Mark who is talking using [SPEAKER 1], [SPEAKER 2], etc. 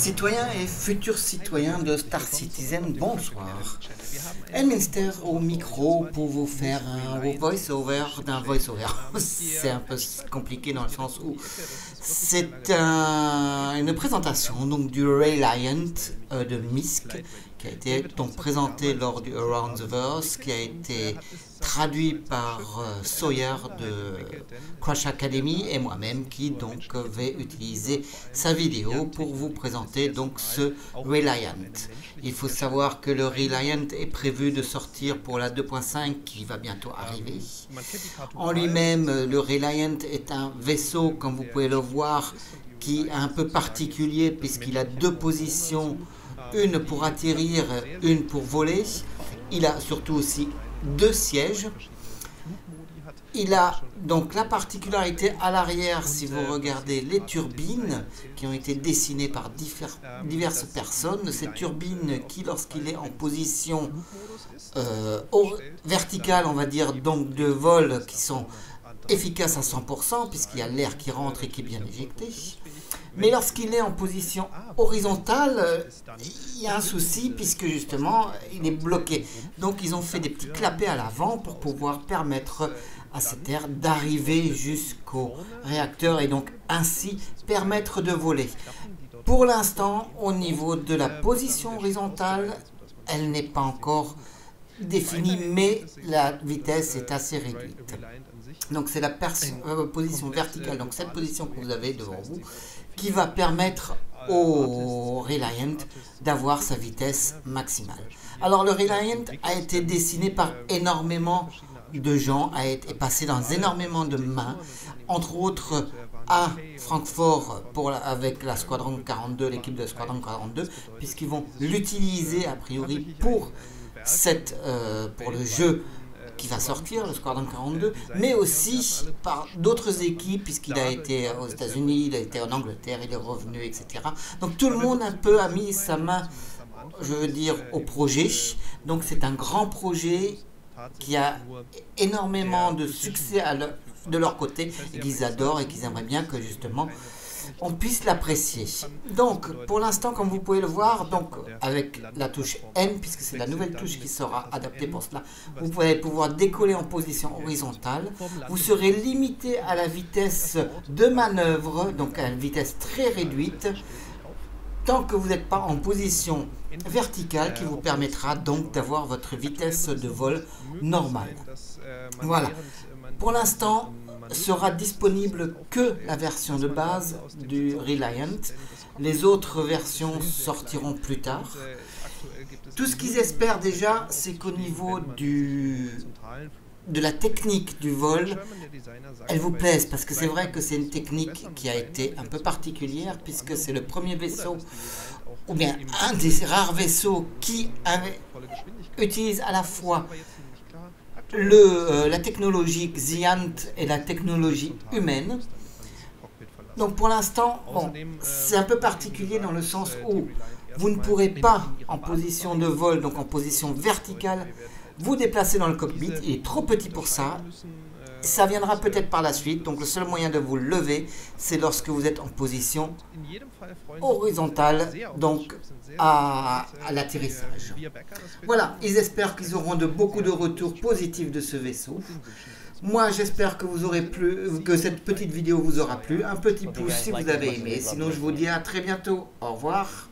[SPEAKER 1] Citoyens et futurs citoyens de Star Citizen, bonsoir. Elminster au micro pour vous faire un voice-over d'un voice-over. C'est un peu compliqué dans le sens où c'est une présentation donc, du Reliant de Misk qui a été donc présenté lors du Around the Verse, qui a été traduit par Sawyer de Crash Academy et moi-même qui donc vais utiliser sa vidéo pour vous présenter donc ce Reliant. Il faut savoir que le Reliant est prévu de sortir pour la 2.5 qui va bientôt arriver. En lui-même, le Reliant est un vaisseau, comme vous pouvez le voir, qui est un peu particulier puisqu'il a deux positions, une pour atterrir, une pour voler. Il a surtout aussi deux sièges. Il a donc la particularité à l'arrière, si vous regardez les turbines qui ont été dessinées par diverses personnes, ces turbines qui, lorsqu'il est en position verticale, on va dire, donc de vol, qui sont efficaces à 100% puisqu'il y a l'air qui rentre et qui est bien éjecté. Mais lorsqu'il est en position horizontale, il y a un souci puisque justement il est bloqué. Donc ils ont fait des petits clapets à l'avant pour pouvoir permettre à cet air d'arriver jusqu'au réacteur et donc ainsi permettre de voler. Pour l'instant, au niveau de la position horizontale, elle n'est pas encore définie, mais la vitesse est assez réduite. Donc c'est la position verticale, donc cette position que vous avez devant vous, qui va permettre au Reliant d'avoir sa vitesse maximale. Alors le Reliant a été dessiné par énormément de gens, est passé dans énormément de mains, entre autres à Francfort avec la Squadron 42, l'équipe de Squadron 42, puisqu'ils vont l'utiliser a priori pour le jeu qui va sortir, le Squadron 42, mais aussi par d'autres équipes, puisqu'il a été aux États-Unis, il a été en Angleterre, il est revenu, etc. Donc tout le monde un peu a mis sa main, je veux dire, au projet. Donc c'est un grand projet qui a énormément de succès de leur côté et qu'ils adorent et qu'ils aimeraient bien que justement on puisse l'apprécier. Donc pour l'instant, comme vous pouvez le voir, donc avec la touche N, puisque c'est la nouvelle touche qui sera adaptée pour cela, vous allez pouvoir décoller en position horizontale. Vous serez limité à la vitesse de manœuvre, donc à une vitesse très réduite, tant que vous n'êtes pas en position verticale, qui vous permettra donc d'avoir votre vitesse de vol normale. Voilà. Pour l'instant, sera disponible que la version de base du Reliant. Les autres versions sortiront plus tard. Tout ce qu'ils espèrent déjà, c'est qu'au niveau de la technique du vol, elle vous plaise, parce que c'est vrai que c'est une technique qui a été un peu particulière, puisque c'est le premier vaisseau, ou bien un des rares vaisseaux qui utilise à la fois la technologie Xiant et la technologie humaine. Donc pour l'instant, bon, c'est un peu particulier dans le sens où vous ne pourrez pas en position de vol, donc en position verticale, vous déplacer dans le cockpit. Il est trop petit pour ça. Ça viendra peut-être par la suite. Donc le seul moyen de vous lever, c'est lorsque vous êtes en position horizontale, donc à l'atterrissage. Voilà, ils espèrent qu'ils auront beaucoup de retours positifs de ce vaisseau. Moi, j'espère que que cette petite vidéo vous aura plu. Un petit pouce si vous avez aimé. Sinon, je vous dis à très bientôt. Au revoir.